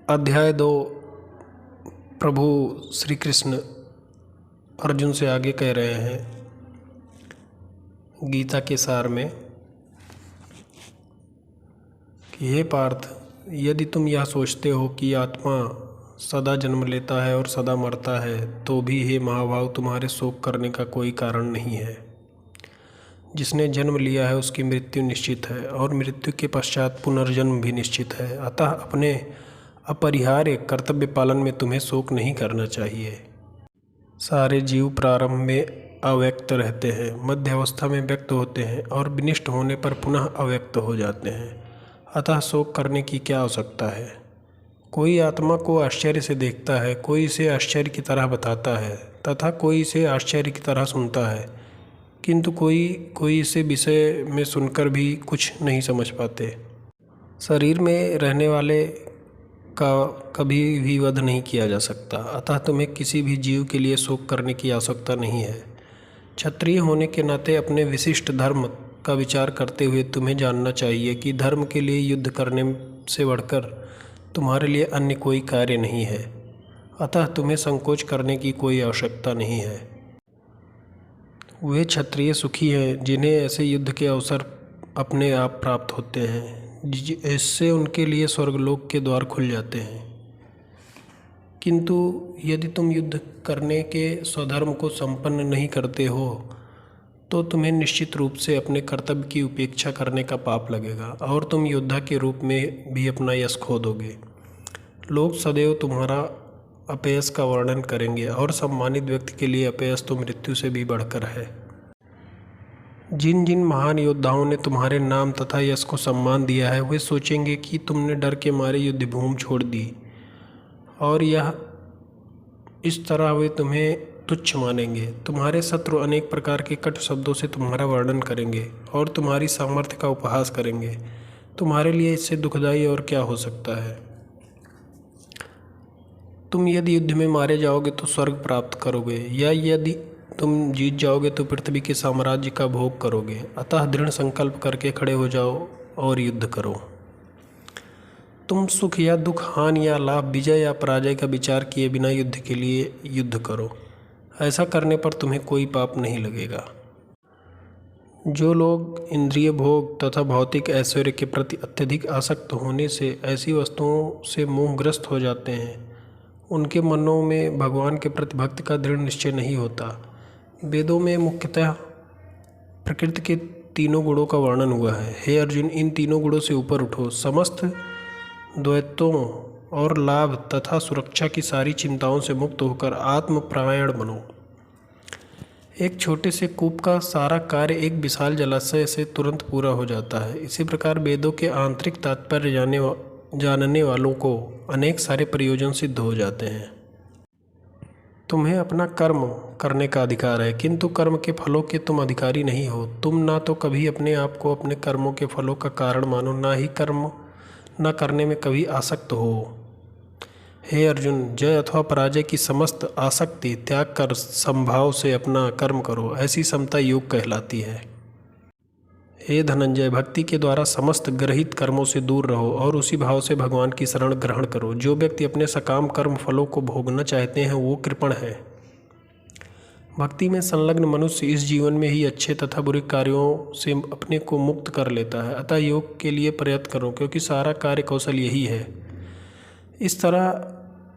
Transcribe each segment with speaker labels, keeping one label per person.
Speaker 1: अध्याय 2। प्रभु श्री कृष्ण अर्जुन से आगे कह रहे हैं गीता के सार में कि हे पार्थ, यदि तुम यह सोचते हो कि आत्मा सदा जन्म लेता है और सदा मरता है, तो भी हे महाभाव, तुम्हारे शोक करने का कोई कारण नहीं है। जिसने जन्म लिया है उसकी मृत्यु निश्चित है और मृत्यु के पश्चात पुनर्जन्म भी निश्चित है। अतः अपने अपरिहार्य कर्तव्य पालन में तुम्हें शोक नहीं करना चाहिए। सारे जीव प्रारंभ में अव्यक्त रहते हैं, मध्य अवस्था में व्यक्त होते हैं और विनिष्ट होने पर पुनः अव्यक्त हो जाते हैं। अतः शोक करने की क्या आवश्यकता है। कोई आत्मा को आश्चर्य से देखता है, कोई इसे आश्चर्य की तरह बताता है तथा कोई इसे आश्चर्य की तरह सुनता है, किंतु कोई इसे विषय में सुनकर भी कुछ नहीं समझ पाते। शरीर में रहने वाले का कभी भी वध नहीं किया जा सकता, अतः तुम्हें किसी भी जीव के लिए शोक करने की आवश्यकता नहीं है। क्षत्रिय होने के नाते अपने विशिष्ट धर्म का विचार करते हुए तुम्हें जानना चाहिए कि धर्म के लिए युद्ध करने से बढ़कर तुम्हारे लिए अन्य कोई कार्य नहीं है। अतः तुम्हें संकोच करने की कोई आवश्यकता नहीं है। वे क्षत्रिय सुखी हैं जिन्हें ऐसे युद्ध के अवसर अपने आप प्राप्त होते हैं। इससे उनके लिए स्वर्गलोक के द्वार खुल जाते हैं। किंतु यदि तुम युद्ध करने के स्वधर्म को संपन्न नहीं करते हो तो तुम्हें निश्चित रूप से अपने कर्तव्य की उपेक्षा करने का पाप लगेगा और तुम योद्धा के रूप में भी अपना यश खो दोगे। लोग सदैव तुम्हारा अपयश का वर्णन करेंगे और सम्मानित व्यक्ति के लिए अपयश तो मृत्यु से भी बढ़कर है। जिन जिन महान योद्धाओं ने तुम्हारे नाम तथा यश को सम्मान दिया है, वे सोचेंगे कि तुमने डर के मारे युद्धभूमि छोड़ दी और इस तरह वे तुम्हें तुच्छ मानेंगे। तुम्हारे शत्रु अनेक प्रकार के कटु शब्दों से तुम्हारा वर्णन करेंगे और तुम्हारी सामर्थ्य का उपहास करेंगे। तुम्हारे लिए इससे दुखदायी और क्या हो सकता है। तुम यदि युद्ध में मारे जाओगे तो स्वर्ग प्राप्त करोगे, या यदि तुम जीत जाओगे तो पृथ्वी के साम्राज्य का भोग करोगे। अतः दृढ़ संकल्प करके खड़े हो जाओ और युद्ध करो। तुम सुख या दुख, हानि या लाभ, विजय या पराजय का विचार किए बिना युद्ध के लिए युद्ध करो। ऐसा करने पर तुम्हें कोई पाप नहीं लगेगा। जो लोग इंद्रिय भोग तथा भौतिक ऐश्वर्य के प्रति अत्यधिक आसक्त होने से ऐसी वस्तुओं से मोहग्रस्त हो जाते हैं, उनके मनों में भगवान के प्रति भक्ति का दृढ़ निश्चय नहीं होता। वेदों में मुख्यतः प्रकृति के तीनों गुणों का वर्णन हुआ है। हे अर्जुन, इन तीनों गुणों से ऊपर उठो। समस्त द्वैतों और लाभ तथा सुरक्षा की सारी चिंताओं से मुक्त होकर आत्मपरायण बनो। एक छोटे से कूप का सारा कार्य एक विशाल जलाशय से तुरंत पूरा हो जाता है। इसी प्रकार वेदों के आंतरिक तात्पर्य जानने वालों को अनेक सारे प्रयोजन सिद्ध हो जाते हैं। तुम्हें अपना कर्म करने का अधिकार है, किंतु कर्म के फलों के तुम अधिकारी नहीं हो। तुम ना तो कभी अपने आप को अपने कर्मों के फलों का कारण मानो, ना ही कर्म न करने में कभी आसक्त हो। हे अर्जुन, जय अथवा पराजय की समस्त आसक्ति त्याग कर समभाव से अपना कर्म करो। ऐसी समता योग कहलाती है। हे धनंजय, भक्ति के द्वारा समस्त ग्रहित कर्मों से दूर रहो और उसी भाव से भगवान की शरण ग्रहण करो। जो व्यक्ति अपने सकाम कर्म फलों को भोगना चाहते हैं वो कृपण है। भक्ति में संलग्न मनुष्य इस जीवन में ही अच्छे तथा बुरे कार्यों से अपने को मुक्त कर लेता है। अतः योग के लिए प्रयत्न करो, क्योंकि सारा कार्य कौशल यही है। इस तरह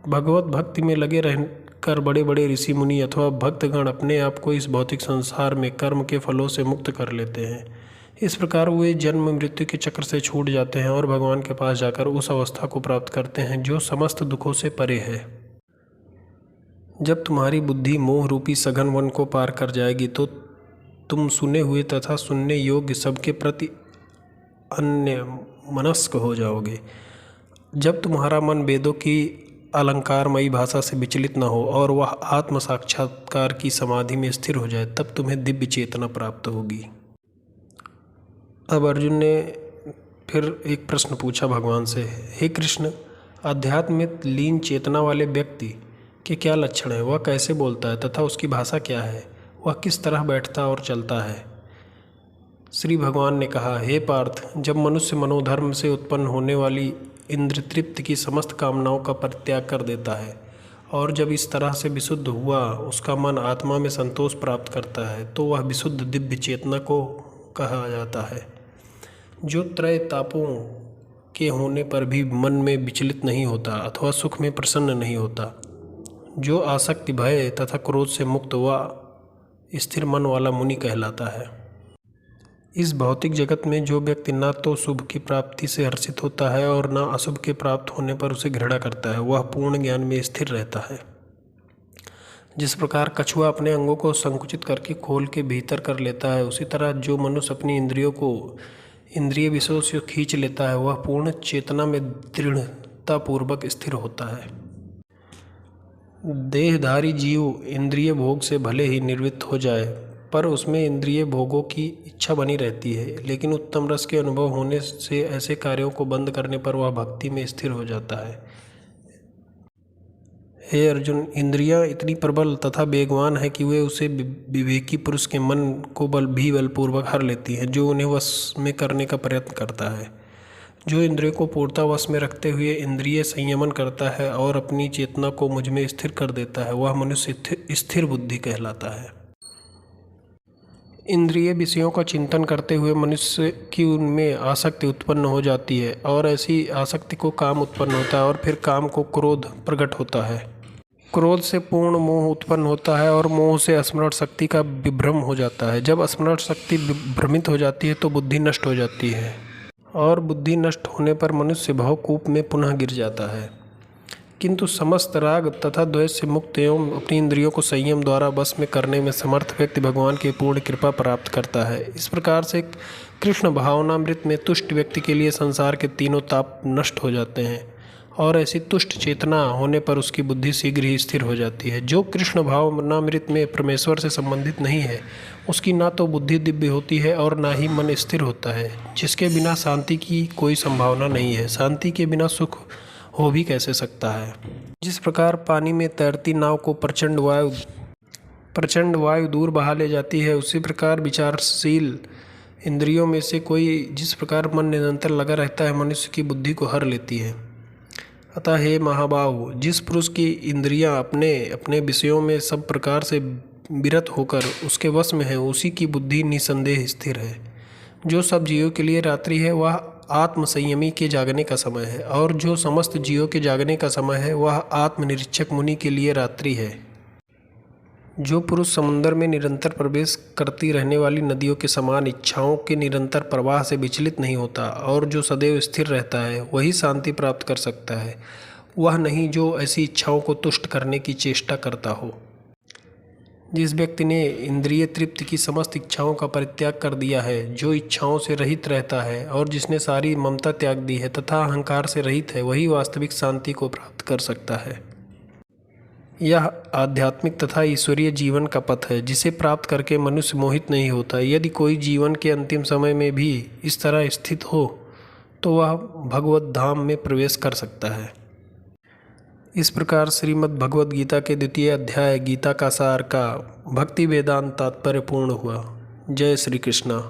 Speaker 1: भगवत भक्ति में लगे रहकर बड़े बड़े ऋषि मुनि अथवा भक्तगण अपने आप को इस भौतिक संसार में कर्म के फलों से मुक्त कर लेते हैं। इस प्रकार वे जन्म मृत्यु के चक्र से छूट जाते हैं और भगवान के पास जाकर उस अवस्था को प्राप्त करते हैं जो समस्त दुखों से परे है। जब तुम्हारी बुद्धि मोह रूपी सघन वन को पार कर जाएगी तो तुम सुने हुए तथा सुनने योग्य सबके प्रति अन्य मनस्क हो जाओगे। जब तुम्हारा मन वेदों की अलंकारमयी भाषा से विचलित न हो और वह आत्म साक्षात्कार की समाधि में स्थिर हो जाए, तब तुम्हें दिव्य चेतना प्राप्त होगी। अब अर्जुन ने फिर एक प्रश्न पूछा भगवान से, हे कृष्ण, अध्यात्म में लीन चेतना वाले व्यक्ति के क्या लक्षण है? वह कैसे बोलता है तथा उसकी भाषा क्या है? वह किस तरह बैठता और चलता है? श्री भगवान ने कहा, हे पार्थ, जब मनुष्य मनोधर्म से उत्पन्न होने वाली इंद्र तृप्ति की समस्त कामनाओं का परित्याग कर देता है और जब इस तरह से विशुद्ध हुआ उसका मन आत्मा में संतोष प्राप्त करता है तो वह विशुद्ध दिव्य चेतना को कहा जाता है, जो त्रय तापों के होने पर भी मन में विचलित नहीं होता अथवा सुख में प्रसन्न नहीं होता, जो आसक्ति, भय तथा क्रोध से मुक्त व स्थिर मन वाला मुनि कहलाता है। इस भौतिक जगत में जो व्यक्ति न तो शुभ की प्राप्ति से हर्षित होता है और न अशुभ के प्राप्त होने पर उसे घृणा करता है, वह पूर्ण ज्ञान में स्थिर रहता है। जिस प्रकार कछुआ अपने अंगों को संकुचित करके खोल के भीतर कर लेता है, उसी तरह जो मनुष्य अपनी इंद्रियों को इंद्रिय विषयों से खींच लेता है वह पूर्ण चेतना में दृढ़तापूर्वक स्थिर होता है। देहधारी जीव इंद्रिय भोग से भले ही निवृत्त हो जाए पर उसमें इंद्रिय भोगों की इच्छा बनी रहती है, लेकिन उत्तम रस के अनुभव होने से ऐसे कार्यों को बंद करने पर वह भक्ति में स्थिर हो जाता है। हे अर्जुन, इंद्रियां इतनी प्रबल तथा वेगवान है कि वे उसे विवेकी पुरुष के मन को बलपूर्वक हर लेती हैं, जो उन्हें वश में करने का प्रयत्न करता है। जो इंद्रियों को पूर्णतः वश में रखते हुए इंद्रिय संयमन करता है और अपनी चेतना को मुझ में स्थिर कर देता है, वह मनुष्य स्थिर बुद्धि कहलाता है। इंद्रिय विषयों का चिंतन करते हुए मनुष्य की उनमें आसक्ति उत्पन्न हो जाती है और ऐसी आसक्ति को काम उत्पन्न होता है और फिर काम को क्रोध प्रकट होता है। क्रोध से पूर्ण मोह उत्पन्न होता है और मोह से स्मरण शक्ति का विभ्रम हो जाता है। जब स्मरण शक्ति भ्रमित हो जाती है तो बुद्धि नष्ट हो जाती है और बुद्धि नष्ट होने पर मनुष्य भवकूप में पुनः गिर जाता है। किंतु समस्त राग तथा द्वेष से मुक्त एवं अपनी इंद्रियों को संयम द्वारा बस में करने में समर्थ व्यक्ति भगवान की पूर्ण कृपा प्राप्त करता है। इस प्रकार से कृष्ण भावनामृत में तुष्ट व्यक्ति के लिए संसार के तीनों ताप नष्ट हो जाते हैं और ऐसी तुष्ट चेतना होने पर उसकी बुद्धि शीघ्र ही स्थिर हो जाती है। जो कृष्ण भावनामृत में परमेश्वर से संबंधित नहीं है उसकी ना तो बुद्धि दिव्य होती है और ना ही मन स्थिर होता है, जिसके बिना शांति की कोई संभावना नहीं है। शांति के बिना सुख हो भी कैसे सकता है। जिस प्रकार पानी में तैरती नाव को प्रचंड वायु दूर बहा ले जाती है, उसी प्रकार विचारशील इंद्रियों में से कोई जिस प्रकार मन निरंतर लगा रहता है मनुष्य की बुद्धि को हर लेती है। अतः हे महाबाहु, जिस पुरुष की इंद्रियां अपने अपने विषयों में सब प्रकार से विरत होकर उसके वश में है, उसी की बुद्धि निसंदेह स्थिर है। जो सब जीवों के लिए रात्रि है वह आत्म संयमी के जागने का समय है और जो समस्त जीवों के जागने का समय है वह आत्मनिरीक्षक मुनि के लिए रात्रि है। जो पुरुष समुद्र में निरंतर प्रवेश करती रहने वाली नदियों के समान इच्छाओं के निरंतर प्रवाह से विचलित नहीं होता और जो सदैव स्थिर रहता है वही शांति प्राप्त कर सकता है, वह नहीं जो ऐसी इच्छाओं को तुष्ट करने की चेष्टा करता हो। जिस व्यक्ति ने इंद्रिय तृप्ति की समस्त इच्छाओं का परित्याग कर दिया है, जो इच्छाओं से रहित रहता है और जिसने सारी ममता त्याग दी है तथा अहंकार से रहित है, वही वास्तविक शांति को प्राप्त कर सकता है। यह आध्यात्मिक तथा ईश्वरीय जीवन का पथ है जिसे प्राप्त करके मनुष्य मोहित नहीं होता। यदि कोई जीवन के अंतिम समय में भी इस तरह स्थित हो तो वह भगवत धाम में प्रवेश कर सकता है। इस प्रकार श्रीमद् भगवद गीता के द्वितीय अध्याय गीता का सार का भक्ति वेदांत तात्पर्य पूर्ण हुआ। जय श्री कृष्णा।